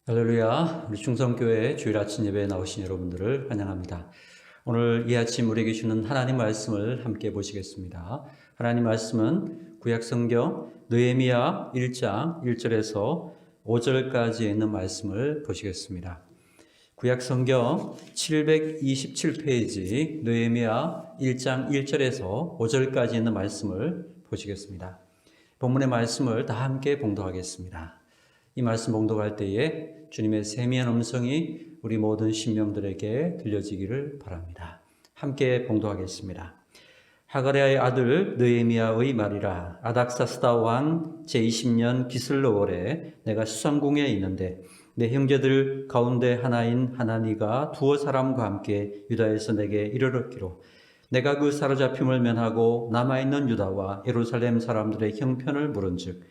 할렐루야, 우리 충성교회 주일 아침 예배에 나오신 여러분들을 환영합니다. 오늘 이 아침 우리에게 주는 하나님 말씀을 함께 보시겠습니다. 하나님 말씀은 구약성경 느헤미야 1장 1절에서 5절까지 있는 말씀을 보시겠습니다. 구약성경 727페이지 느헤미야 1장 1절에서 5절까지 있는 말씀을 보시겠습니다. 본문의 말씀을 다 함께 봉독하겠습니다. 이 말씀 봉독할 때에 주님의 세미한 음성이 우리 모든 심령들에게 들려지기를 바랍니다. 함께 봉독하겠습니다. 하가랴의 아들 느헤미야의 말이라. 아닥사스다 왕 제20년 기슬로월에 내가 수상궁에 있는데 내 형제들 가운데 하나인 하나니가 두어 사람과 함께 유다에서 내게 이르렀기로 내가 그 사로잡힘을 면하고 남아있는 유다와 예루살렘 사람들의 형편을 물은즉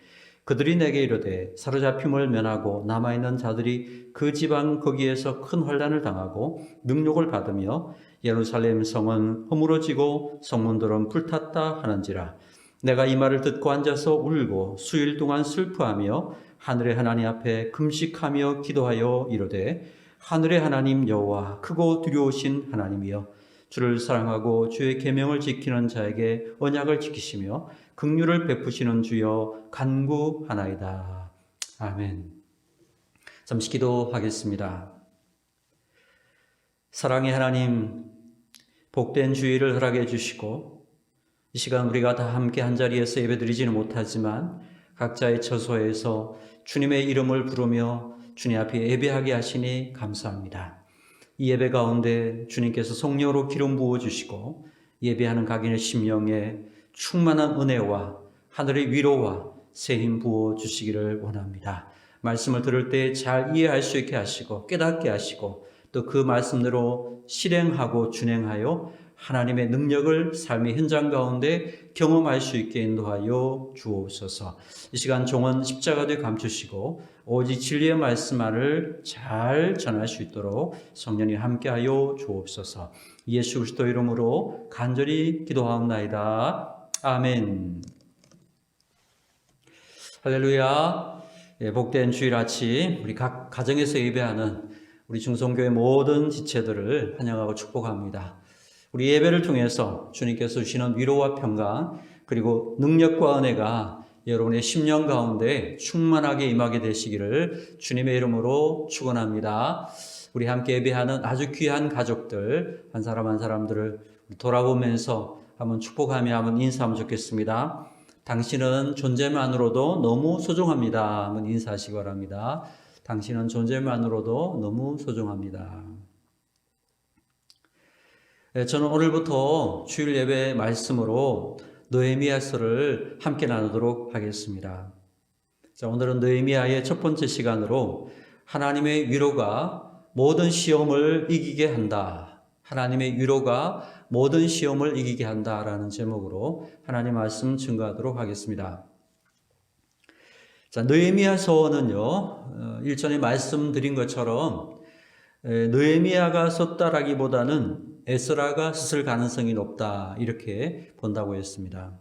그들이 내게 이르되 사로잡힘을 면하고 남아있는 자들이 그 지방 거기에서 큰 환난을 당하고 능욕을 받으며 예루살렘 성은 허물어지고 성문들은 불탔다 하는지라. 내가 이 말을 듣고 앉아서 울고 수일 동안 슬퍼하며 하늘의 하나님 앞에 금식하며 기도하여 이르되 하늘의 하나님 여호와 크고 두려우신 하나님이여 주를 사랑하고 주의 계명을 지키는 자에게 언약을 지키시며 긍휼을 베푸시는 주여 간구하나이다. 아멘. 잠시 기도하겠습니다. 사랑의 하나님, 복된 주일을 허락해 주시고 이 시간 우리가 다 함께 한자리에서 예배드리지는 못하지만 각자의 처소에서 주님의 이름을 부르며 주님 앞에 예배하게 하시니 감사합니다. 이 예배 가운데 주님께서 성령으로 기름 부어주시고 예배하는 각인의 심령에 충만한 은혜와 하늘의 위로와 새힘 부어주시기를 원합니다. 말씀을 들을 때 잘 이해할 수 있게 하시고 깨닫게 하시고 또 그 말씀대로 실행하고 준행하여 하나님의 능력을 삶의 현장 가운데 경험할 수 있게 인도하여 주옵소서. 이 시간 종은 십자가에 감추시고 오직 진리의 말씀만을 잘 전할 수 있도록 성령이 함께하여 주옵소서. 예수 그리스도 이름으로 간절히 기도하옵나이다. 아멘. 할렐루야. 복된 주일 아침 우리 각 가정에서 예배하는 우리 중성교회 모든 지체들을 환영하고 축복합니다. 우리 예배를 통해서 주님께서 주시는 위로와 평강 그리고 능력과 은혜가 여러분의 심령 가운데 충만하게 임하게 되시기를 주님의 이름으로 축원합니다. 우리 함께 예배하는 아주 귀한 가족들 한 사람 한 사람들을 돌아보면서 한번 축복하며 한번 인사하면 좋겠습니다. 당신은 존재만으로도 너무 소중합니다. 한번 인사하시기 바랍니다. 당신은 존재만으로도 너무 소중합니다. 저는 오늘부터 주일 예배 말씀으로 느헤미야서를 함께 나누도록 하겠습니다. 자, 오늘은 느헤미야의 첫 번째 시간으로 하나님의 위로가 모든 시험을 이기게 한다. 하나님의 위로가 모든 시험을 이기게 한다라는 제목으로 하나님 말씀 증거하도록 하겠습니다. 자, 느헤미야서는요, 일전에 말씀드린 것처럼 느헤미야가 썼다라기보다는 에스라가 썼을 가능성이 높다 이렇게 본다고 했습니다.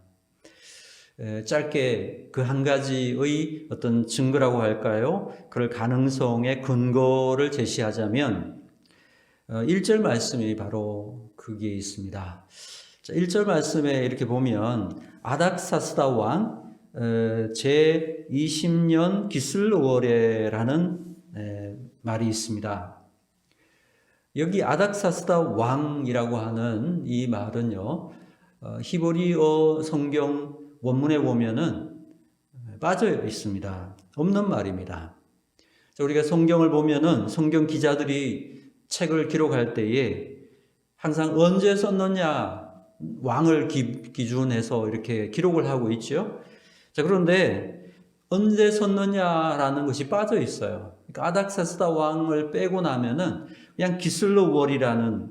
짧게 그 한 가지의 어떤 증거라고 할까요? 그럴 가능성의 근거를 제시하자면 1절 말씀이 바로 거기에 있습니다. 자, 1절 말씀에 이렇게 보면 아닥사스다 왕 제20년 기슬로월에라는 말이 있습니다. 여기 아닥사스다 왕이라고 하는 이 말은요, 히브리어 성경 원문에 보면은 빠져 있습니다. 없는 말입니다. 우리가 성경을 보면은 성경 기자들이 책을 기록할 때에 항상 언제 썼느냐 왕을 기준해서 이렇게 기록을 하고 있죠. 자, 그런데 언제 썼느냐라는 것이 빠져 있어요. 그러니까 아닥사스다 왕을 빼고 나면은 그냥 기슬로월이라는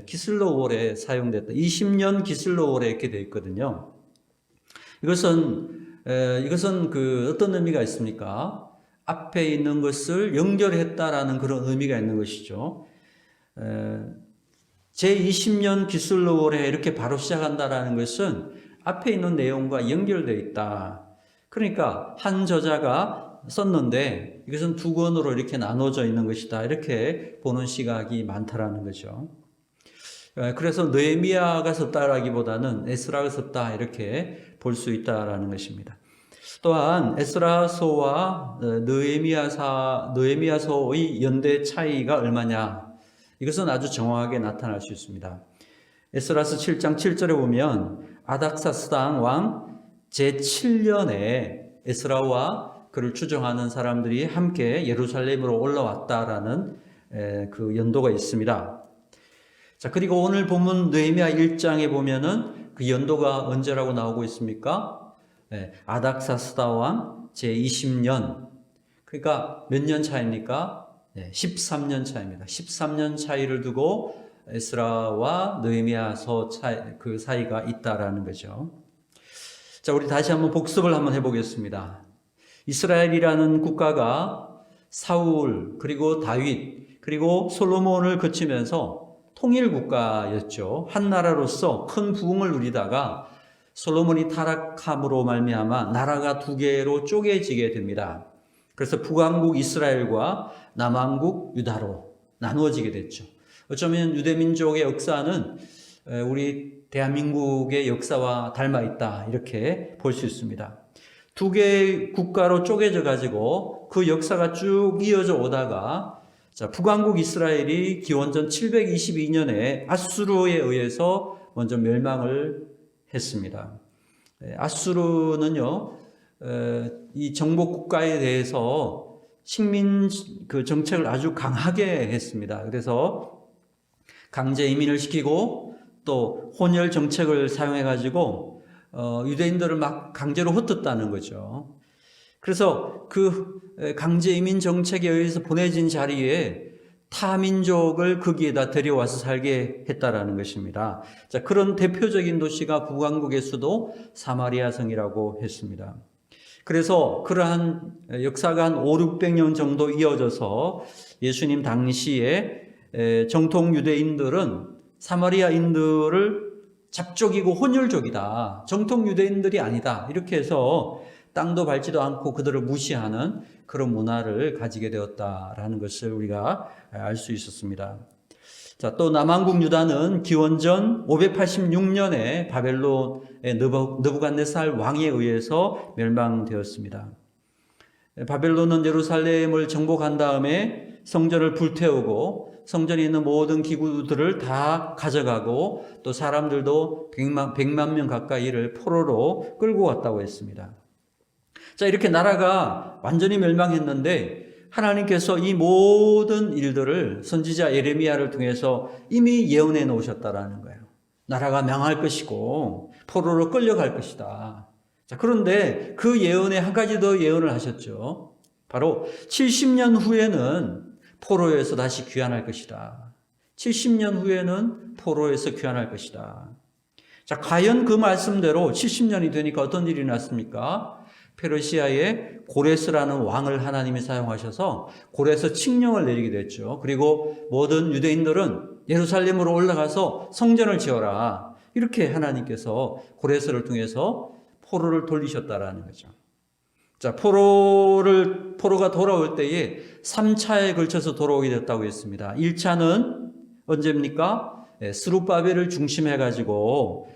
기슬로월에 사용됐다. 20년 기슬로월에 이렇게 되어 있거든요. 이것은 그 어떤 의미가 있습니까? 앞에 있는 것을 연결했다라는 그런 의미가 있는 것이죠. 제20년 기슬로월에 이렇게 바로 시작한다라는 것은 앞에 있는 내용과 연결되어 있다. 그러니까 한 저자가 썼는데 이것은 두 권으로 이렇게 나눠져 있는 것이다. 이렇게 보는 시각이 많다라는 거죠. 그래서 느헤미야가 썼다라기보다는 에스라가 썼다 이렇게 볼 수 있다라는 것입니다. 또한 에스라서와 느헤미야서의 연대 차이가 얼마냐? 이것은 아주 정확하게 나타날 수 있습니다. 에스라서 7장 7절에 보면 아닥사스당 왕 제7년에 에스라와 그를 추종하는 사람들이 함께 예루살렘으로 올라왔다라는 그 연도가 있습니다. 자, 그리고 오늘 본문 느헤미야 1장에 보면은 그 연도가 언제라고 나오고 있습니까? 아닥사스다 왕 제20년. 그러니까 몇 년 차입니까? 13년 차입니다. 13년 차이를 두고 에스라와 느헤미야서 그 사이가 있다라는 거죠. 자, 우리 다시 한번 복습을 한번 해보겠습니다. 이스라엘이라는 국가가 사울, 그리고 다윗, 그리고 솔로몬을 거치면서 통일 국가였죠. 한 나라로서 큰 부흥을 누리다가 솔로몬이 타락함으로 말미암아 나라가 두 개로 쪼개지게 됩니다. 그래서 북왕국 이스라엘과 남왕국 유다로 나누어지게 됐죠. 어쩌면 유대민족의 역사는 우리 대한민국의 역사와 닮아 있다 이렇게 볼 수 있습니다. 두 개의 국가로 쪼개져 가지고 그 역사가 쭉 이어져 오다가 북왕국 이스라엘이 기원전 722년에 아수르에 의해서 먼저 멸망을 했습니다. 아수르는요, 이 정복 국가에 대해서 식민 그 정책을 아주 강하게 했습니다. 그래서 강제 이민을 시키고 또 혼혈 정책을 사용해 가지고 유대인들을 막 강제로 흩었다는 거죠. 그래서 그 강제 이민 정책에 의해서 보내진 자리에 타민족을 거기에다 데려와서 살게 했다라는 것입니다. 자, 그런 대표적인 도시가 북왕국의 수도 사마리아성이라고 했습니다. 그래서 그러한 역사가 한 500-600년 정도 이어져서 예수님 당시에 정통 유대인들은 사마리아인들을 잡족이고 혼혈족이다. 정통 유대인들이 아니다. 이렇게 해서 땅도 밟지도 않고 그들을 무시하는 그런 문화를 가지게 되었다라는 것을 우리가 알 수 있었습니다. 자, 또 남왕국 유다는 기원전 586년에 바벨론의 느부갓네살 왕에 의해서 멸망되었습니다. 바벨론은 예루살렘을 정복한 다음에 성전을 불태우고 성전에 있는 모든 기구들을 다 가져가고 또 사람들도 100만 명 가까이를 포로로 끌고 갔다고 했습니다. 자, 이렇게 나라가 완전히 멸망했는데 하나님께서 이 모든 일들을 선지자 예레미야를 통해서 이미 예언해 놓으셨다라는 거예요. 나라가 망할 것이고 포로로 끌려갈 것이다. 자, 그런데 그 예언에 한 가지 더 예언을 하셨죠. 바로 70년 후에는 포로에서 다시 귀환할 것이다. 70년 후에는 포로에서 귀환할 것이다. 자, 과연 그 말씀대로 70년이 되니까 어떤 일이 났습니까? 페르시아의 고레스라는 왕을 하나님이 사용하셔서 고레스 칙령을 내리게 됐죠. 그리고 모든 유대인들은 예루살렘으로 올라가서 성전을 지어라. 이렇게 하나님께서 고레스를 통해서 포로를 돌리셨다라는 거죠. 자, 포로가 돌아올 때에 3차에 걸쳐서 돌아오게 됐다고 했습니다. 1차는 언제입니까? 스룹바벨을 중심해 가지고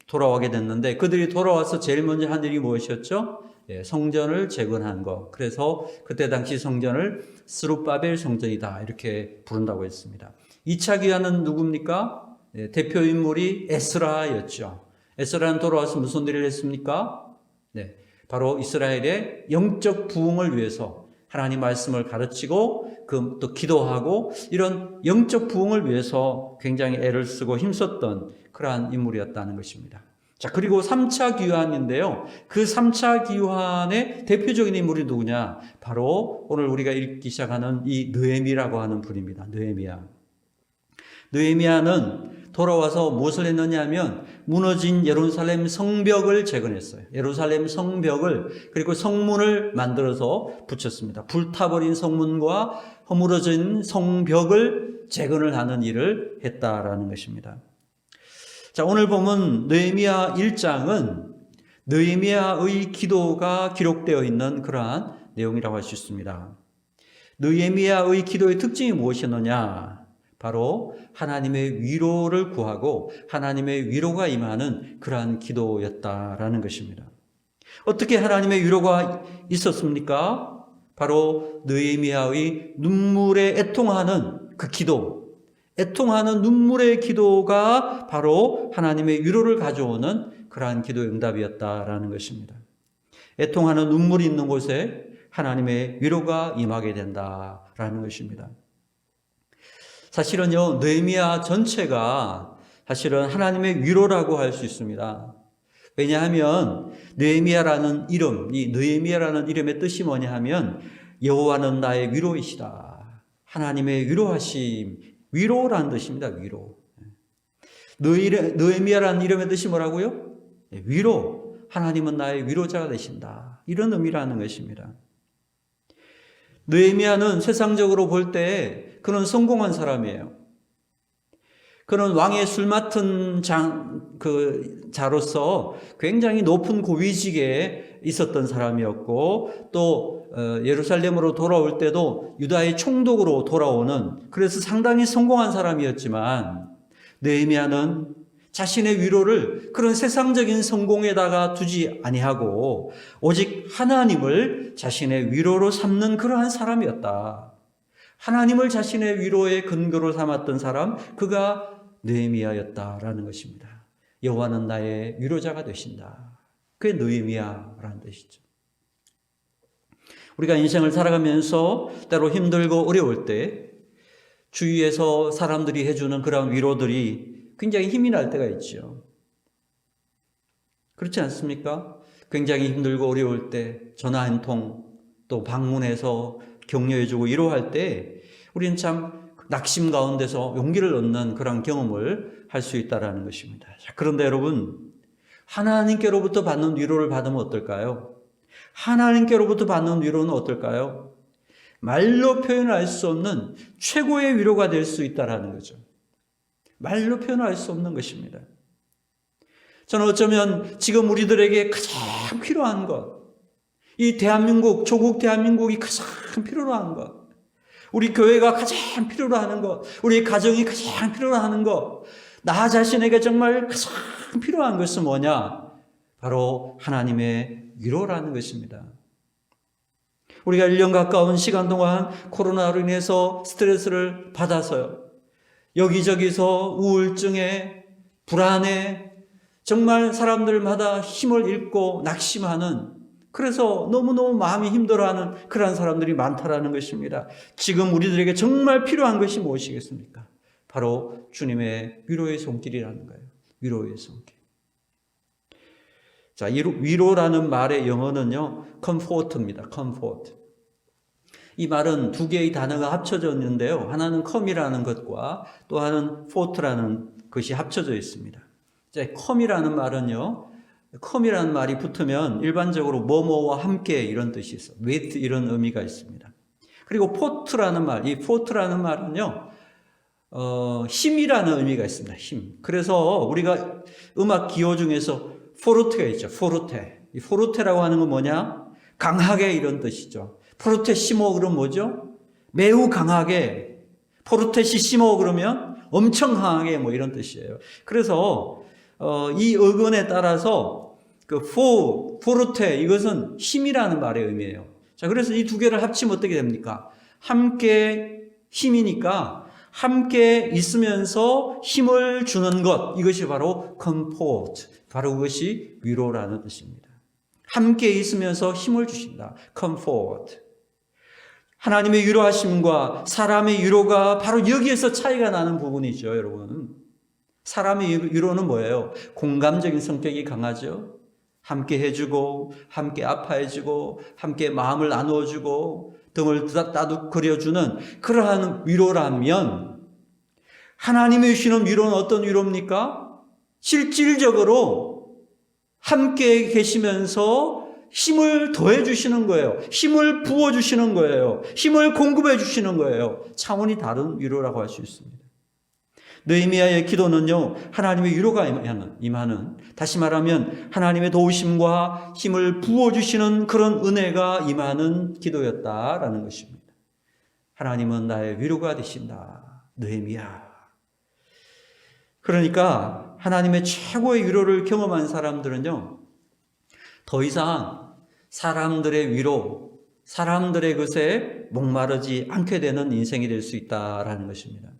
돌아오게 됐는데 그들이 돌아와서 제일 먼저 한 일이 무엇이었죠? 성전을 재건한 것. 그래서 그때 당시 성전을 스룹바벨 성전이다 이렇게 부른다고 했습니다. 2차 귀환은 누굽니까? 대표 인물이 에스라였죠. 에스라는 돌아와서 무슨 일을 했습니까? 바로 이스라엘의 영적 부흥을 위해서 하나님 말씀을 가르치고 또 기도하고 이런 영적 부흥을 위해서 굉장히 애를 쓰고 힘썼던 그러한 인물이었다는 것입니다. 자, 그리고 3차 귀환인데요. 그 3차 귀환의 대표적인 인물이 누구냐? 바로 오늘 우리가 읽기 시작하는 이 느헤미라고 하는 분입니다. 느헤미야는 돌아와서 무엇을 했느냐 하면 무너진 예루살렘 성벽을 재건했어요. 예루살렘 성벽을 그리고 성문을 만들어서 붙였습니다. 불타버린 성문과 허물어진 성벽을 재건을 하는 일을 했다라는 것입니다. 자, 오늘 보면 느헤미야 1장은 느헤미야의 기도가 기록되어 있는 그러한 내용이라고 할 수 있습니다. 느헤미야의 기도의 특징이 무엇이었느냐? 바로 하나님의 위로를 구하고 하나님의 위로가 임하는 그러한 기도였다라는 것입니다. 어떻게 하나님의 위로가 있었습니까? 바로 느헤미야의 눈물에 애통하는 그 기도, 애통하는 눈물의 기도가 바로 하나님의 위로를 가져오는 그러한 기도의 응답이었다라는 것입니다. 애통하는 눈물이 있는 곳에 하나님의 위로가 임하게 된다라는 것입니다. 사실은요, 느헤미야 전체가 사실은 하나님의 위로라고 할 수 있습니다. 왜냐하면 느헤미야라는 이름, 이 느헤미야라는 이름의 뜻이 뭐냐 하면 여호와는 나의 위로이시다. 하나님의 위로하심, 위로라는 뜻입니다. 위로. 느헤미야라는 이름의 뜻이 뭐라고요? 위로. 하나님은 나의 위로자가 되신다. 이런 의미라는 것입니다. 느헤미야는 세상적으로 볼 때 그는 성공한 사람이에요. 그는 왕의 술 맡은 자로서 굉장히 높은 고위직에 있었던 사람이었고, 또 예루살렘으로 돌아올 때도 유다의 총독으로 돌아오는, 그래서 상당히 성공한 사람이었지만 느헤미야는 자신의 위로를 그런 세상적인 성공에다가 두지 아니하고 오직 하나님을 자신의 위로로 삼는 그러한 사람이었다. 하나님을 자신의 위로의 근거로 삼았던 사람, 그가 느헤미야였다라는 것입니다. 여호와는 나의 위로자가 되신다. 그게 느헤미야라는 뜻이죠. 우리가 인생을 살아가면서 때로 힘들고 어려울 때 주위에서 사람들이 해주는 그런 위로들이 굉장히 힘이 날 때가 있죠. 그렇지 않습니까? 굉장히 힘들고 어려울 때 전화 한 통, 또 방문해서 격려해주고 위로할 때 우리는 참 낙심 가운데서 용기를 얻는 그런 경험을 할 수 있다는 것입니다. 그런데 여러분, 하나님께로부터 받는 위로를 받으면 어떨까요? 하나님께로부터 받는 위로는 어떨까요? 말로 표현할 수 없는 최고의 위로가 될 수 있다는 거죠. 말로 표현할 수 없는 것입니다. 저는 어쩌면 지금 우리들에게 가장 필요한 것, 이 대한민국, 조국 대한민국이 가장 필요로 하는 것, 우리 교회가 가장 필요로 하는 것, 우리 가정이 가장 필요로 하는 것, 나 자신에게 정말 가장 필요한 것은 뭐냐? 바로 하나님의 위로라는 것입니다. 우리가 1년 가까운 시간 동안 코로나로 인해서 스트레스를 받아서요, 여기저기서 우울증에, 불안에, 정말 사람들마다 힘을 잃고 낙심하는, 그래서 너무너무 마음이 힘들어하는 그러한 사람들이 많다라는 것입니다. 지금 우리들에게 정말 필요한 것이 무엇이겠습니까? 바로 주님의 위로의 손길이라는 거예요. 위로의 손길. 자, 위로라는 말의 영어는요, comfort입니다. comfort. 이 말은 두 개의 단어가 합쳐져 있는데요. 하나는 come이라는 것과 또 하나는 fort라는 것이 합쳐져 있습니다. 자, come이라는 말은요, come이라는 말이 붙으면 일반적으로 뭐뭐와 함께 이런 뜻이 있어요. with 이런 의미가 있습니다. 그리고 fort라는 말, 이 fort라는 말은요, 힘이라는 의미가 있습니다. 힘. 그래서 우리가 음악 기호 중에서 포르테가 있죠. 포르테. 이 포르테라고 하는 건 뭐냐? 강하게 이런 뜻이죠. 포르테시모 그러면 뭐죠? 매우 강하게. 포르테시시모 그러면 엄청 강하게 뭐 이런 뜻이에요. 그래서 이 어근에 따라서 그 포르테 이것은 힘이라는 말의 의미예요. 자, 그래서 이 두 개를 합치면 어떻게 됩니까? 함께 힘이니까 함께 있으면서 힘을 주는 것, 이것이 바로 comfort, 바로 그것이 위로라는 뜻입니다. 함께 있으면서 힘을 주신다. comfort. 하나님의 위로하심과 사람의 위로가 바로 여기에서 차이가 나는 부분이죠, 여러분. 사람의 위로는 뭐예요? 공감적인 성격이 강하죠. 함께 해주고, 함께 아파해주고, 함께 마음을 나누어주고, 등을 따뜻거려주는 그러한 위로라면, 하나님이 주시는 위로는 어떤 위로입니까? 실질적으로 함께 계시면서 힘을 더해 주시는 거예요. 힘을 부어 주시는 거예요. 힘을 공급해 주시는 거예요. 차원이 다른 위로라고 할 수 있습니다. 느헤미야의 기도는요, 하나님의 위로가 임하는, 다시 말하면 하나님의 도우심과 힘을 부어주시는 그런 은혜가 임하는 기도였다라는 것입니다. 하나님은 나의 위로가 되신다, 느헤미야. 그러니까 하나님의 최고의 위로를 경험한 사람들은요, 더 이상 사람들의 위로, 사람들의 것에 목마르지 않게 되는 인생이 될 수 있다라는 것입니다.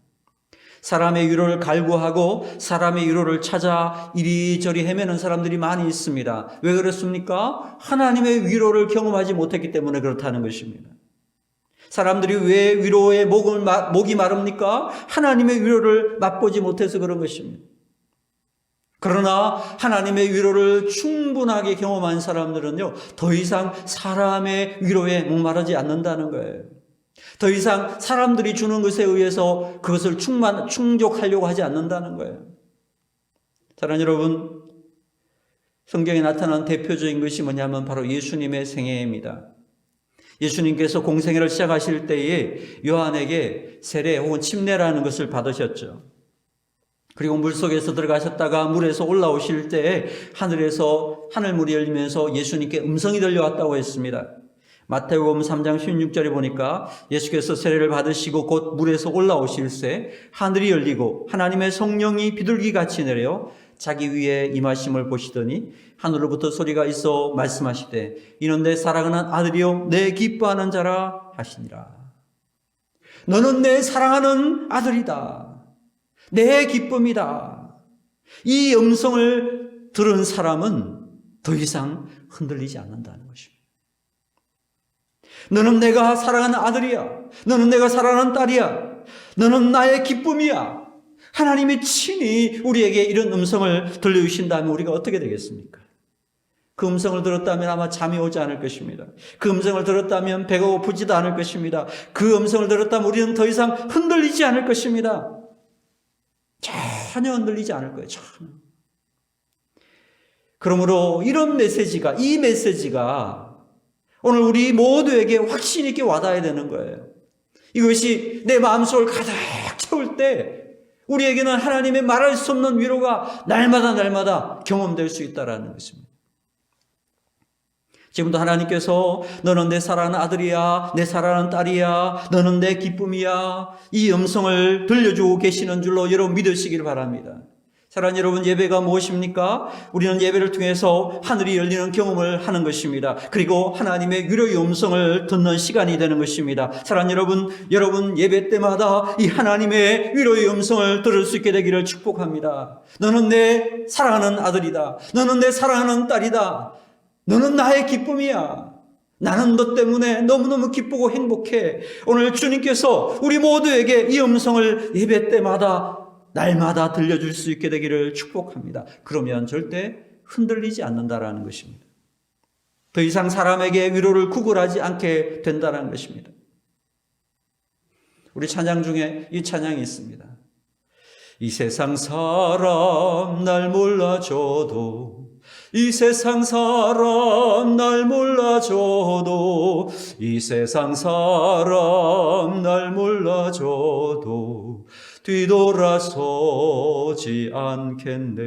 사람의 위로를 갈구하고 사람의 위로를 찾아 이리저리 헤매는 사람들이 많이 있습니다. 왜 그렇습니까? 하나님의 위로를 경험하지 못했기 때문에 그렇다는 것입니다. 사람들이 왜 위로의 목이 마릅니까? 하나님의 위로를 맛보지 못해서 그런 것입니다. 그러나 하나님의 위로를 충분하게 경험한 사람들은요, 더 이상 사람의 위로에 목마르지 않는다는 거예요. 더 이상 사람들이 주는 것에 의해서 그것을 충족하려고 하지 않는다는 거예요. 사랑하는 여러분, 성경에 나타난 대표적인 것이 뭐냐면 바로 예수님의 생애입니다. 예수님께서 공생애를 시작하실 때에 요한에게 세례 혹은 침례라는 것을 받으셨죠. 그리고 물속에서 들어가셨다가 물에서 올라오실 때에 하늘에서 하늘문이 열리면서 예수님께 음성이 들려왔다고 했습니다. 마태복음 3장 16절에 보니까 예수께서 세례를 받으시고 곧 물에서 올라오실새 하늘이 열리고 하나님의 성령이 비둘기같이 내려 자기 위에 임하심을 보시더니 하늘로부터 소리가 있어 말씀하시되 이는 내 사랑하는 아들이요 내 기뻐하는 자라 하시니라. 너는 내 사랑하는 아들이다. 내 기쁨이다. 이 음성을 들은 사람은 더 이상 흔들리지 않는다는 것입니다. 너는 내가 사랑하는 아들이야. 너는 내가 사랑하는 딸이야. 너는 나의 기쁨이야. 하나님이 친히 우리에게 이런 음성을 들려주신다면 우리가 어떻게 되겠습니까? 그 음성을 들었다면 아마 잠이 오지 않을 것입니다. 그 음성을 들었다면 배가 고프지도 않을 것입니다. 그 음성을 들었다면 우리는 더 이상 흔들리지 않을 것입니다. 전혀 흔들리지 않을 거예요. 전혀. 그러므로 이 메시지가 오늘 우리 모두에게 확신 있게 와닿아야 되는 거예요. 이것이 내 마음속을 가득 채울 때 우리에게는 하나님의 말할 수 없는 위로가 날마다 경험될 수 있다는 것입니다. 지금도 하나님께서 너는 내 사랑하는 아들이야, 내 사랑하는 딸이야, 너는 내 기쁨이야, 이 음성을 들려주고 계시는 줄로 여러분 믿으시길 바랍니다. 사랑하는 여러분, 예배가 무엇입니까? 우리는 예배를 통해서 하늘이 열리는 경험을 하는 것입니다. 그리고 하나님의 위로의 음성을 듣는 시간이 되는 것입니다. 사랑하는 여러분 예배 때마다 이 하나님의 위로의 음성을 들을 수 있게 되기를 축복합니다. 너는 내 사랑하는 아들이다. 너는 내 사랑하는 딸이다. 너는 나의 기쁨이야. 나는 너 때문에 너무너무 기쁘고 행복해. 오늘 주님께서 우리 모두에게 이 음성을 예배 때마다 날마다 들려줄 수 있게 되기를 축복합니다. 그러면 절대 흔들리지 않는다라는 것입니다. 더 이상 사람에게 위로를 구걸하지 않게 된다는 것입니다. 우리 찬양 중에 이 찬양이 있습니다. 이 세상 사람 날 몰라줘도 이 세상 사람 날 몰라줘도 이 세상 사람 날 몰라줘도 뒤돌아서지 않겠네.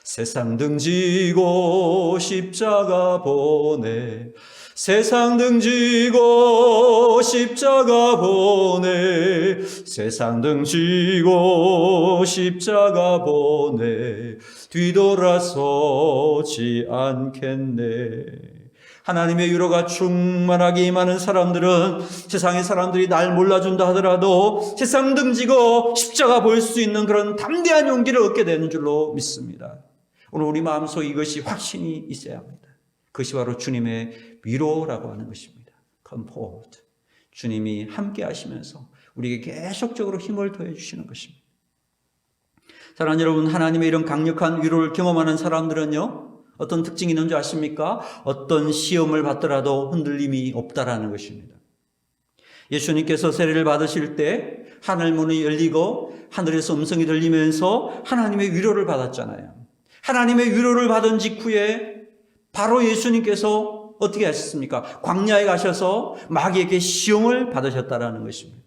세상 등지고 십자가 보내 세상 등지고 십자가 보내 세상 등지고 십자가 보내 뒤돌아서지 않겠네. 하나님의 위로가 충만하게 임하는 사람들은 세상의 사람들이 날 몰라준다 하더라도 세상 등지고 십자가 볼 수 있는 그런 담대한 용기를 얻게 되는 줄로 믿습니다. 오늘 우리 마음속에 이것이 확신이 있어야 합니다. 그것이 바로 주님의 위로라고 하는 것입니다. comfort. 주님이 함께 하시면서 우리에게 계속적으로 힘을 더해 주시는 것입니다. 사랑하는 여러분, 하나님의 이런 강력한 위로를 경험하는 사람들은요, 어떤 특징이 있는 줄 아십니까? 어떤 시험을 받더라도 흔들림이 없다라는 것입니다. 예수님께서 세례를 받으실 때 하늘문이 열리고 하늘에서 음성이 들리면서 하나님의 위로를 받았잖아요. 하나님의 위로를 받은 직후에 바로 예수님께서 어떻게 하셨습니까? 광야에 가셔서 마귀에게 시험을 받으셨다라는 것입니다.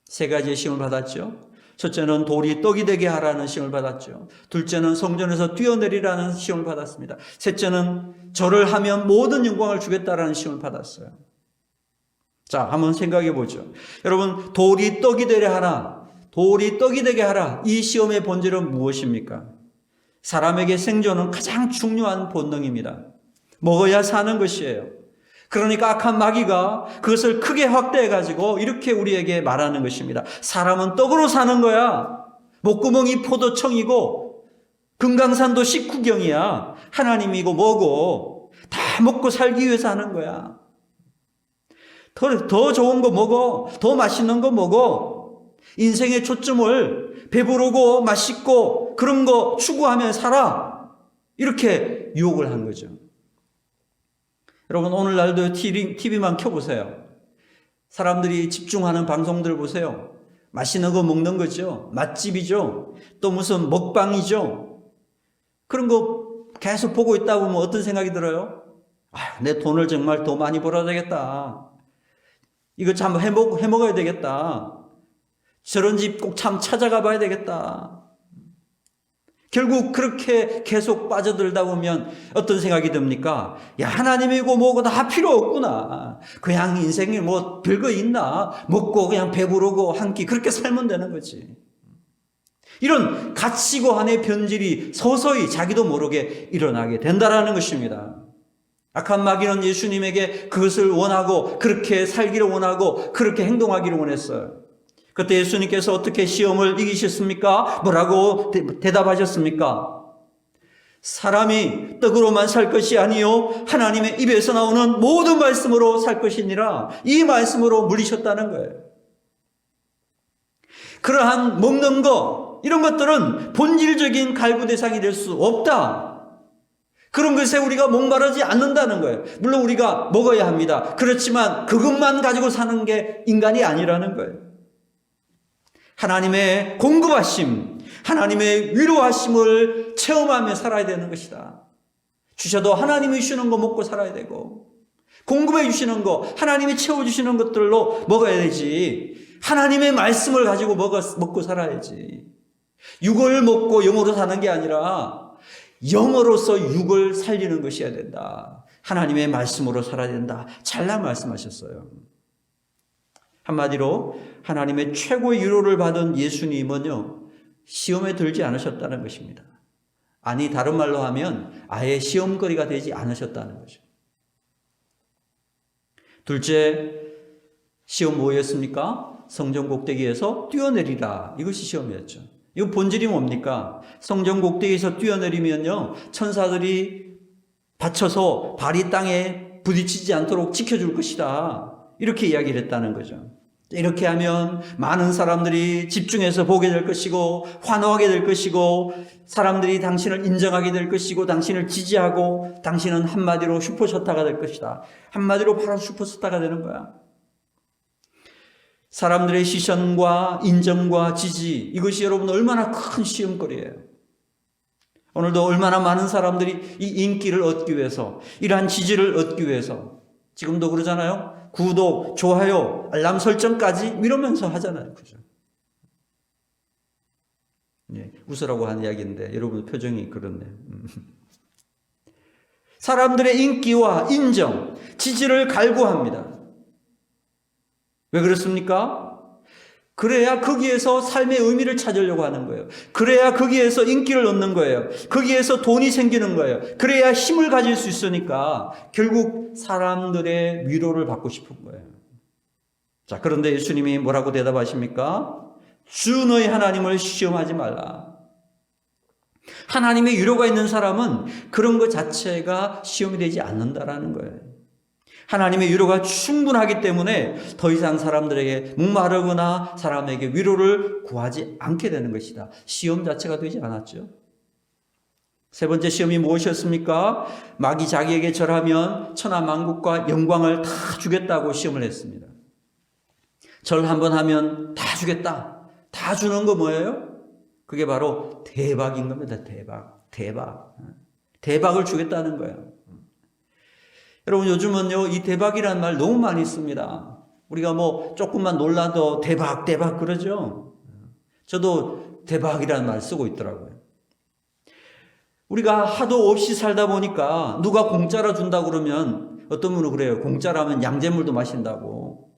세 가지의 시험을 받았죠. 첫째는 돌이 떡이 되게 하라는 시험을 받았죠. 둘째는 성전에서 뛰어내리라는 시험을 받았습니다. 셋째는 절을 하면 모든 영광을 주겠다라는 시험을 받았어요. 자, 한번 생각해 보죠. 여러분, 돌이 떡이 되게 하라, 돌이 떡이 되게 하라, 이 시험의 본질은 무엇입니까? 사람에게 생존은 가장 중요한 본능입니다. 먹어야 사는 것이에요. 그러니까 악한 마귀가 그것을 크게 확대해가지고 이렇게 우리에게 말하는 것입니다. 사람은 떡으로 사는 거야. 목구멍이 포도청이고 금강산도 식후경이야. 하나님이고 뭐고 다 먹고 살기 위해서 하는 거야. 더 좋은 거 먹어. 더 맛있는 거 먹어. 인생의 초점을 배부르고 맛있고 그런 거 추구하며 살아. 이렇게 유혹을 한 거죠. 여러분, 오늘날도 TV만 켜보세요. 사람들이 집중하는 방송들 보세요. 맛있는 거 먹는 거죠. 맛집이죠. 또 무슨 먹방이죠. 그런 거 계속 보고 있다 보면 어떤 생각이 들어요? 내 돈을 정말 더 많이 벌어야 되겠다. 이거 참 해먹어야 되겠다. 저런 집 꼭 참 찾아가 봐야 되겠다. 결국 그렇게 계속 빠져들다 보면 어떤 생각이 듭니까? 야, 하나님이고 뭐고 다 필요 없구나. 그냥 인생이 뭐 별거 있나? 먹고 그냥 배부르고 한 끼 그렇게 살면 되는 거지. 이런 가치관의 변질이 서서히 자기도 모르게 일어나게 된다라는 것입니다. 악한 마귀는 예수님에게 그것을 원하고 그렇게 살기를 원하고 그렇게 행동하기를 원했어요. 그때 예수님께서 어떻게 시험을 이기셨습니까? 뭐라고 대답하셨습니까? 사람이 떡으로만 살 것이 아니요 하나님의 입에서 나오는 모든 말씀으로 살 것이니라. 이 말씀으로 물리셨다는 거예요. 그러한 먹는 거 이런 것들은 본질적인 갈구 대상이 될 수 없다. 그런 것에 우리가 목마르지 않는다는 거예요. 물론 우리가 먹어야 합니다. 그렇지만 그것만 가지고 사는 게 인간이 아니라는 거예요. 하나님의 공급하심, 하나님의 위로하심을 체험하며 살아야 되는 것이다. 주셔도 하나님이 주시는 거 먹고 살아야 되고, 공급해 주시는 거, 하나님이 채워주시는 것들로 먹어야 되지. 하나님의 말씀을 가지고 먹고 살아야지. 육을 먹고 영으로 사는 게 아니라 영으로서 육을 살리는 것이어야 된다. 하나님의 말씀으로 살아야 된다. 잘난 말씀하셨어요. 한마디로 하나님의 최고의 위로를 받은 예수님은요, 시험에 들지 않으셨다는 것입니다. 아니, 다른 말로 하면 아예 시험거리가 되지 않으셨다는 거죠. 둘째 시험 뭐였습니까? 성전 꼭대기에서 뛰어내리라. 이것이 시험이었죠. 이거 본질이 뭡니까? 성전 꼭대기에서 뛰어내리면요, 천사들이 받쳐서 발이 땅에 부딪히지 않도록 지켜줄 것이다. 이렇게 이야기를 했다는 거죠. 이렇게 하면 많은 사람들이 집중해서 보게 될 것이고 환호하게 될 것이고 사람들이 당신을 인정하게 될 것이고 당신을 지지하고 당신은 한마디로 슈퍼스타가 될 것이다. 한마디로 바로 슈퍼스타가 되는 거야. 사람들의 시선과 인정과 지지, 이것이 여러분 얼마나 큰 시험거리예요. 오늘도 얼마나 많은 사람들이 이 인기를 얻기 위해서, 이러한 지지를 얻기 위해서, 지금도 그러잖아요. 구독, 좋아요, 알람 설정까지 이러면서 하잖아요. 그죠? 네, 웃으라고 하는 이야기인데 여러분 표정이 그렇네요. 사람들의 인기와 인정, 지지를 갈구합니다. 왜 그렇습니까? 그래야 거기에서 삶의 의미를 찾으려고 하는 거예요. 그래야 거기에서 인기를 얻는 거예요. 거기에서 돈이 생기는 거예요. 그래야 힘을 가질 수 있으니까 결국 사람들의 위로를 받고 싶은 거예요. 자, 그런데 예수님이 뭐라고 대답하십니까? 주 너희 하나님을 시험하지 말라. 하나님의 위로가 있는 사람은 그런 것 자체가 시험이 되지 않는다라는 거예요. 하나님의 위로가 충분하기 때문에 더 이상 사람들에게 목마르거나 사람에게 위로를 구하지 않게 되는 것이다. 시험 자체가 되지 않았죠. 세 번째 시험이 무엇이었습니까? 마귀 자기에게 절하면 천하만국과 영광을 다 주겠다고 시험을 했습니다. 절 한번 하면 다 주겠다. 다 주는 거 뭐예요? 그게 바로 대박인 겁니다. 대박을 주겠다는 거예요. 여러분, 요즘은요, 이 대박이라는 말 너무 많이 씁니다. 우리가 뭐 조금만 놀라도 대박 그러죠. 저도 대박이라는 말 쓰고 있더라고요. 우리가 하도 없이 살다 보니까 누가 공짜로 준다고 그러면 어떤 분은 그래요. 공짜라면 양잿물도 마신다고.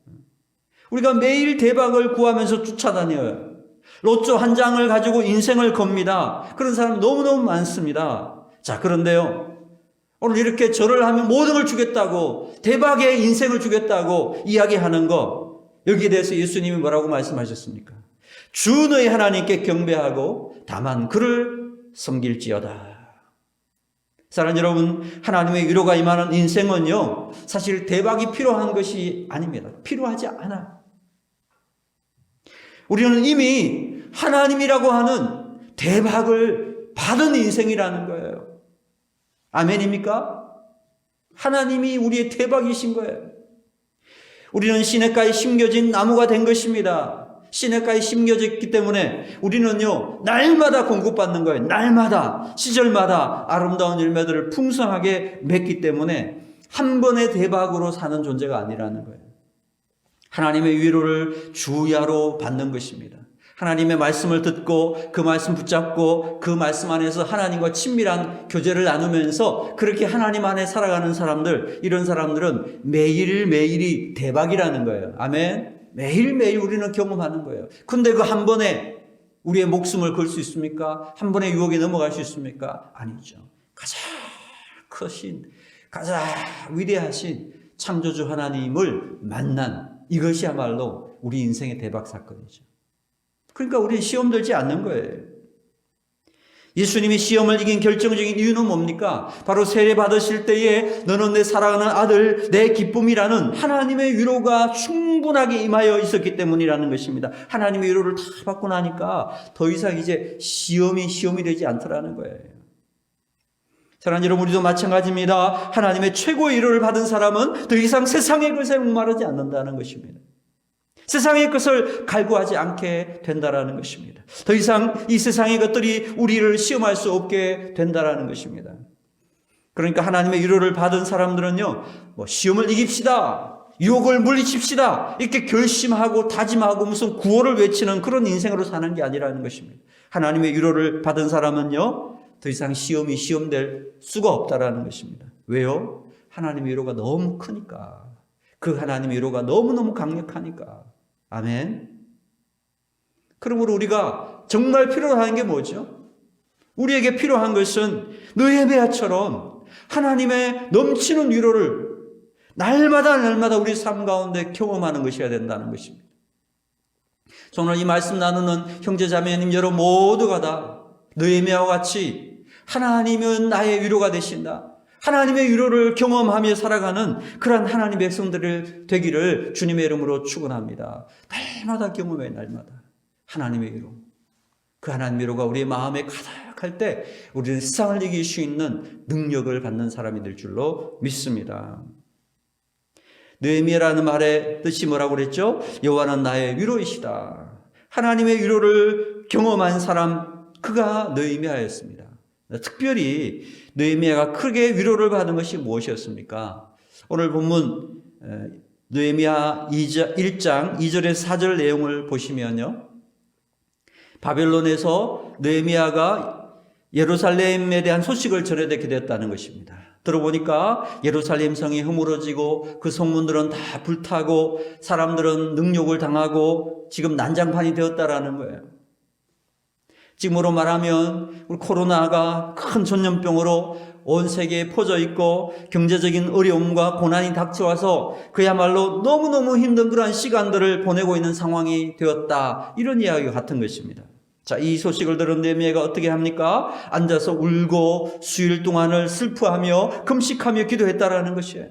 우리가 매일 대박을 구하면서 쫓아다녀요. 로또 한 장을 가지고 인생을 겁니다. 그런 사람 너무너무 많습니다. 자, 그런데요. 오늘 이렇게 절을 하면 모든 걸 주겠다고, 대박의 인생을 주겠다고 이야기하는 거, 여기에 대해서 예수님이 뭐라고 말씀하셨습니까? 주 너희 하나님께 경배하고 다만 그를 섬길지어다. 사랑하는 여러분, 하나님의 위로가 임하는 인생은요, 사실 대박이 필요한 것이 아닙니다. 필요하지 않아요. 우리는 이미 하나님이라고 하는 대박을 받은 인생이라는 거예요. 아멘입니까? 하나님이 우리의 대박이신 거예요. 우리는 시냇가에 심겨진 나무가 된 것입니다. 시냇가에 심겨졌기 때문에 우리는요, 날마다 공급받는 거예요. 날마다, 시절마다 아름다운 열매들을 풍성하게 맺기 때문에 한 번의 대박으로 사는 존재가 아니라는 거예요. 하나님의 위로를 주야로 받는 것입니다. 하나님의 말씀을 듣고 그 말씀 붙잡고 그 말씀 안에서 하나님과 친밀한 교제를 나누면서 그렇게 하나님 안에 살아가는 사람들, 이런 사람들은 매일매일이 대박이라는 거예요. 아멘. 매일매일 우리는 경험하는 거예요. 근데 그 한 번에 우리의 목숨을 걸 수 있습니까? 한 번에 유혹에 넘어갈 수 있습니까? 아니죠. 가장 크신, 가장 위대하신 창조주 하나님을 만난 이것이야말로 우리 인생의 대박 사건이죠. 그러니까 우리는 시험 들지 않는 거예요. 예수님이 시험을 이긴 결정적인 이유는 뭡니까? 바로 세례 받으실 때에 너는 내 사랑하는 아들, 내 기쁨이라는 하나님의 위로가 충분하게 임하여 있었기 때문이라는 것입니다. 하나님의 위로를 다 받고 나니까 더 이상 이제 시험이 되지 않더라는 거예요. 사랑하는 여러분, 우리도 마찬가지입니다. 하나님의 최고의 위로를 받은 사람은 더 이상 세상의 것에 목마르지 않는다는 것입니다. 세상의 것을 갈구하지 않게 된다라는 것입니다. 더 이상 이 세상의 것들이 우리를 시험할 수 없게 된다라는 것입니다. 그러니까 하나님의 위로를 받은 사람들은요, 시험을 이깁시다, 유혹을 물리칩시다, 이렇게 결심하고 다짐하고 무슨 구호를 외치는 그런 인생으로 사는 게 아니라는 것입니다. 하나님의 위로를 받은 사람은요, 더 이상 시험이 시험될 수가 없다라는 것입니다. 왜요? 하나님의 위로가 너무 크니까. 그 하나님의 위로가 너무너무 강력하니까. 아멘. 그러므로 우리가 정말 필요로 하는 게 뭐죠? 우리에게 필요한 것은 느헤미야처럼 하나님의 넘치는 위로를 날마다 우리 삶 가운데 경험하는 것이어야 된다는 것입니다. 오늘 이 말씀 나누는 형제자매님 여러분 모두가 다 느헤미야와 같이 하나님은 나의 위로가 되신다, 하나님의 위로를 경험하며 살아가는 그러한 하나님의 백성들을 되기를 주님의 이름으로 축원합니다. 날마다 경험해, 날마다 하나님의 위로. 그 하나님의 위로가 우리의 마음에 가득할 때 우리는 세상을 이길 수 있는 능력을 받는 사람이 될 줄로 믿습니다. 느헤미야라는 말의 뜻이 뭐라고 그랬죠? 여호와는 나의 위로이시다. 하나님의 위로를 경험한 사람, 그가 느헤미야였습니다. 특별히 느헤미야가 크게 위로를 받은 것이 무엇이었습니까? 오늘 본문 느헤미야 1장 2절에서 4절 내용을 보시면요, 바벨론에서 느헤미야가 예루살렘에 대한 소식을 전해듣게 되었다는 것입니다. 들어보니까 예루살렘 성이 허물어지고 그 성문들은 다 불타고 사람들은 능욕을 당하고 지금 난장판이 되었다라는 거예요. 지금으로 말하면 우리 코로나가 큰 전염병으로 온 세계에 퍼져 있고 경제적인 어려움과 고난이 닥쳐와서 그야말로 너무너무 힘든 그러한 시간들을 보내고 있는 상황이 되었다, 이런 이야기가 같은 것입니다. 자, 이 소식을 들은 느헤미야가 어떻게 합니까? 앉아서 울고 수일 동안을 슬퍼하며 금식하며 기도했다라는 것이에요.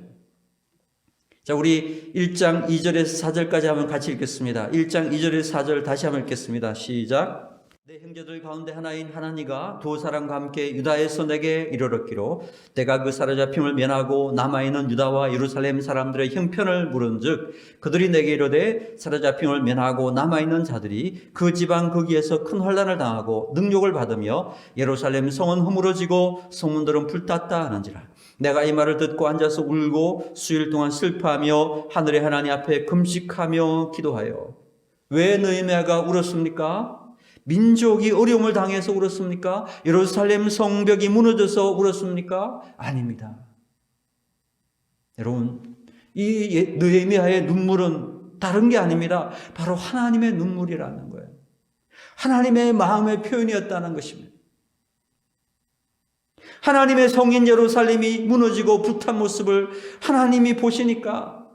자, 우리 1장 2절에서 4절까지 한번 같이 읽겠습니다. 1장 2절에서 4절 다시 한번 읽겠습니다. 시작. 내 형제들 가운데 하나인 하나니가 두 사람과 함께 유다에서 내게 이르렀기로 내가 그 사로잡힘을 면하고 남아있는 유다와 예루살렘 사람들의 형편을 물은즉 그들이 내게 이르되 사로잡힘을 면하고 남아있는 자들이 그 지방 거기에서 큰 환난을 당하고 능욕을 받으며 예루살렘 성은 허물어지고 성문들은 불탔다 하는지라. 내가 이 말을 듣고 앉아서 울고 수일 동안 슬퍼하며 하늘의 하나님 앞에 금식하며 기도하여. 왜 느헤미야가 울었습니까? 민족이 어려움을 당해서 울었습니까? 예루살렘 성벽이 무너져서 울었습니까? 아닙니다. 여러분, 이 느헤미야의 눈물은 다른 게 아닙니다. 바로 하나님의 눈물이라는 거예요. 하나님의 마음의 표현이었다는 것입니다. 하나님의 성인 예루살렘이 무너지고 불탄 모습을 하나님이 보시니까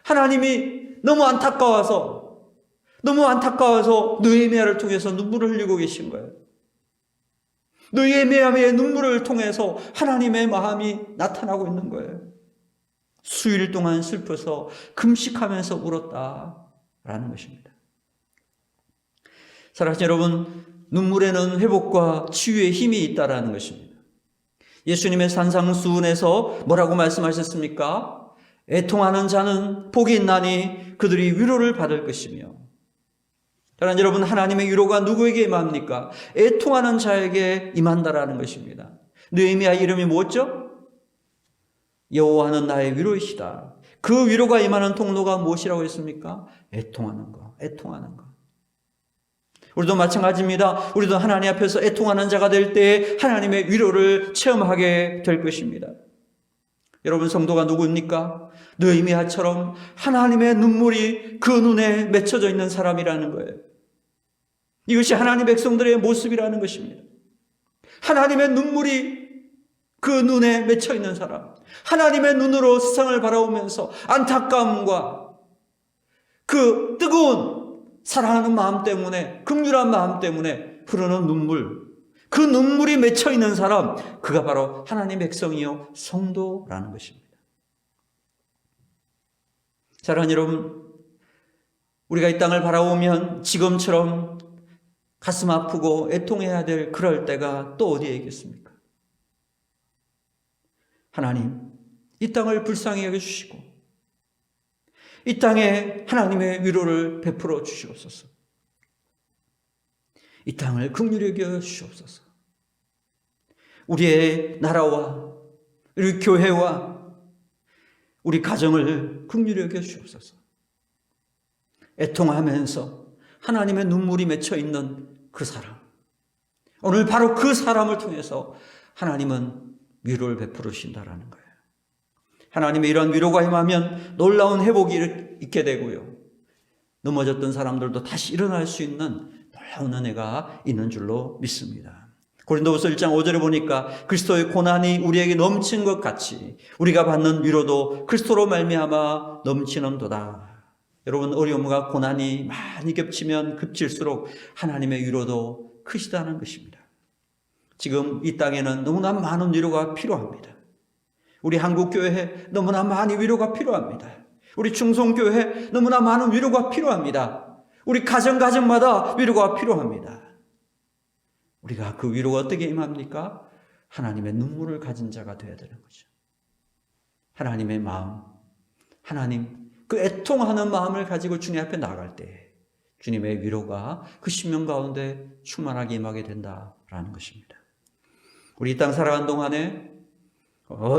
하나님이 너무 안타까워서 느헤미야를 통해서 눈물을 흘리고 계신 거예요. 느헤미야의 눈물을 통해서 하나님의 마음이 나타나고 있는 거예요. 수일 동안 슬퍼서 금식하면서 울었다라는 것입니다. 사랑하는 여러분, 눈물에는 회복과 치유의 힘이 있다라는 것입니다. 예수님의 산상수훈에서 뭐라고 말씀하셨습니까? 애통하는 자는 복이 있나니 그들이 위로를 받을 것이며. 사랑하는 여러분, 하나님의 위로가 누구에게 임합니까? 애통하는 자에게 임한다라는 것입니다. 느헤미야 이름이 뭐죠? 여호와는 나의 위로이시다. 그 위로가 임하는 통로가 무엇이라고 했습니까? 애통하는 거. 우리도 마찬가지입니다. 우리도 하나님 앞에서 애통하는 자가 될 때 하나님의 위로를 체험하게 될 것입니다. 여러분, 성도가 누구입니까? 느헤미야처럼 하나님의 눈물이 그 눈에 맺혀져 있는 사람이라는 거예요. 이것이 하나님 백성들의 모습이라는 것입니다. 하나님의 눈물이 그 눈에 맺혀 있는 사람, 하나님의 눈으로 세상을 바라보면서 안타까움과 그 뜨거운 사랑하는 마음 때문에, 긍휼한 마음 때문에 흐르는 눈물, 그 눈물이 맺혀 있는 사람, 그가 바로 하나님의 백성이요 성도라는 것입니다. 사랑하는 여러분, 우리가 이 땅을 바라보면 지금처럼 가슴 아프고 애통해야 될 그럴 때가 또 어디에 있겠습니까? 하나님, 이 땅을 불쌍히 여겨주시고 이 땅에 하나님의 위로를 베풀어 주시옵소서. 이 땅을 긍휼히 여겨 주시옵소서. 우리의 나라와 우리 교회와 우리 가정을 긍휼히 여겨 주시옵소서. 애통하면서 하나님의 눈물이 맺혀 있는 그 사람, 오늘 바로 그 사람을 통해서 하나님은 위로를 베풀으신다라는 거예요. 하나님의 이런 위로가 임하면 놀라운 회복이 있게 되고요, 넘어졌던 사람들도 다시 일어날 수 있는 놀라운 은혜가 있는 줄로 믿습니다. 고린도후서 1장 5절에 보니까 그리스도의 고난이 우리에게 넘친 것 같이 우리가 받는 위로도 그리스도로 말미암아 넘치는도다. 여러분, 어려움과 고난이 많이 겹치면 겹칠수록 하나님의 위로도 크시다는 것입니다. 지금 이 땅에는 너무나 많은 위로가 필요합니다. 우리 한국교회에 너무나 많이 위로가 필요합니다. 우리 충성교회에 너무나 많은 위로가 필요합니다. 우리 가정마다 위로가 필요합니다. 우리가 그 위로가 어떻게 임합니까? 하나님의 눈물을 가진 자가 되어야 되는 거죠. 하나님의 마음, 하나님 그 애통하는 마음을 가지고 주님 앞에 나아갈 때 주님의 위로가 그 심령 가운데 충만하게 임하게 된다라는 것입니다. 우리 이 땅 살아가는 동안에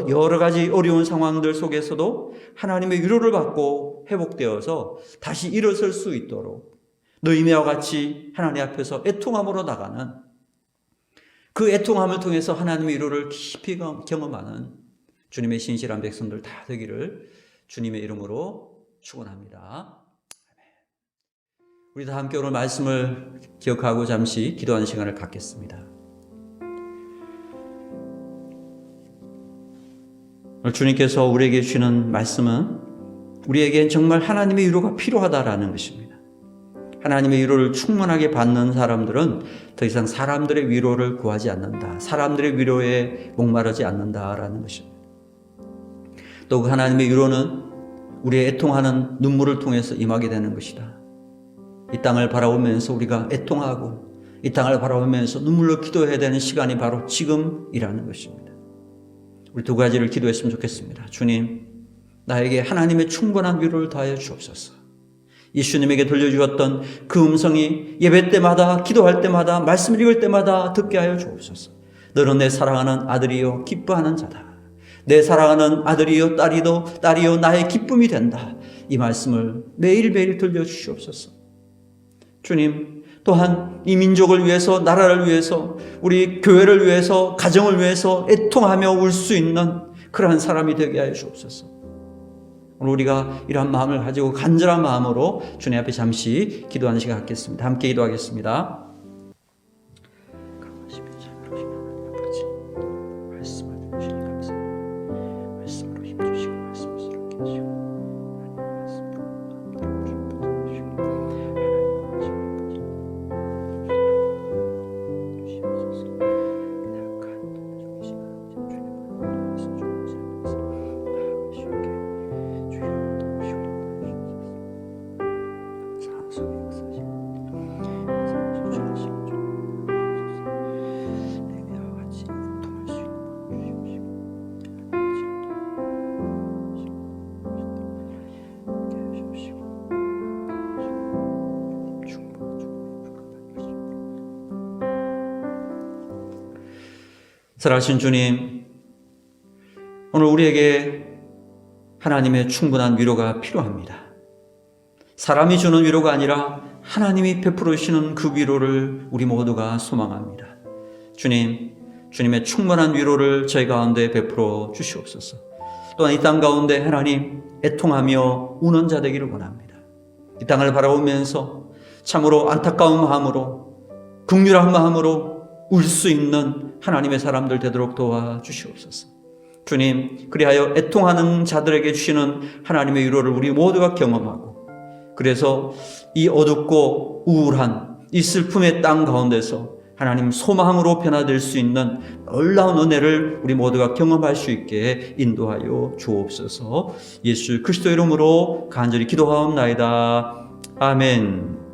여러 가지 어려운 상황들 속에서도 하나님의 위로를 받고 회복되어서 다시 일어설 수 있도록 느헤미야와 같이 하나님 앞에서 애통함으로 나가는, 그 애통함을 통해서 하나님의 위로를 깊이 경험하는 주님의 신실한 백성들 다 되기를 주님의 이름으로 축원합니다. 우리 다 함께 오늘 말씀을 기억하고 잠시 기도하는 시간을 갖겠습니다. 오늘 주님께서 우리에게 주시는 말씀은 우리에겐 정말 하나님의 위로가 필요하다라는 것입니다. 하나님의 위로를 충분하게 받는 사람들은 더 이상 사람들의 위로를 구하지 않는다, 사람들의 위로에 목마르지 않는다라는 것입니다. 또 그 하나님의 위로는 우리의 애통하는 눈물을 통해서 임하게 되는 것이다. 이 땅을 바라보면서 우리가 애통하고 이 땅을 바라보면서 눈물로 기도해야 되는 시간이 바로 지금이라는 것입니다. 우리 두 가지를 기도했으면 좋겠습니다. 주님, 나에게 하나님의 충분한 위로를 다하여 주옵소서. 예수님에게 들려주었던 그 음성이 예배 때마다, 기도할 때마다, 말씀을 읽을 때마다 듣게 하여 주옵소서. 너는 내 사랑하는 아들이요 기뻐하는 자다. 내 사랑하는 아들이요 딸이요 나의 기쁨이 된다. 이 말씀을 매일매일 들려주시옵소서. 주님, 또한 이 민족을 위해서, 나라를 위해서, 우리 교회를 위해서, 가정을 위해서 애통하며 울 수 있는 그러한 사람이 되게 하여 주옵소서. 오늘 우리가 이러한 마음을 가지고 간절한 마음으로 주님 앞에 잠시 기도하는 시간 갖겠습니다. 함께 기도하겠습니다. 살아계신 주님, 오늘 우리에게 하나님의 충분한 위로가 필요합니다. 사람이 주는 위로가 아니라 하나님이 베풀어 주시는 그 위로를 우리 모두가 소망합니다. 주님, 주님의 충분한 위로를 저희 가운데 베풀어 주시옵소서. 또한 이 땅 가운데 하나님 애통하며 우는 자 되기를 원합니다. 이 땅을 바라보면서 참으로 안타까운 마음으로, 긍휼한 마음으로 울 수 있는 하나님의 사람들 되도록 도와주시옵소서. 주님, 그리하여 애통하는 자들에게 주시는 하나님의 위로를 우리 모두가 경험하고, 그래서 이 어둡고 우울한 이 슬픔의 땅 가운데서 하나님 소망으로 변화될 수 있는 놀라운 은혜를 우리 모두가 경험할 수 있게 인도하여 주옵소서. 예수 그리스도 이름으로 간절히 기도하옵나이다. 아멘.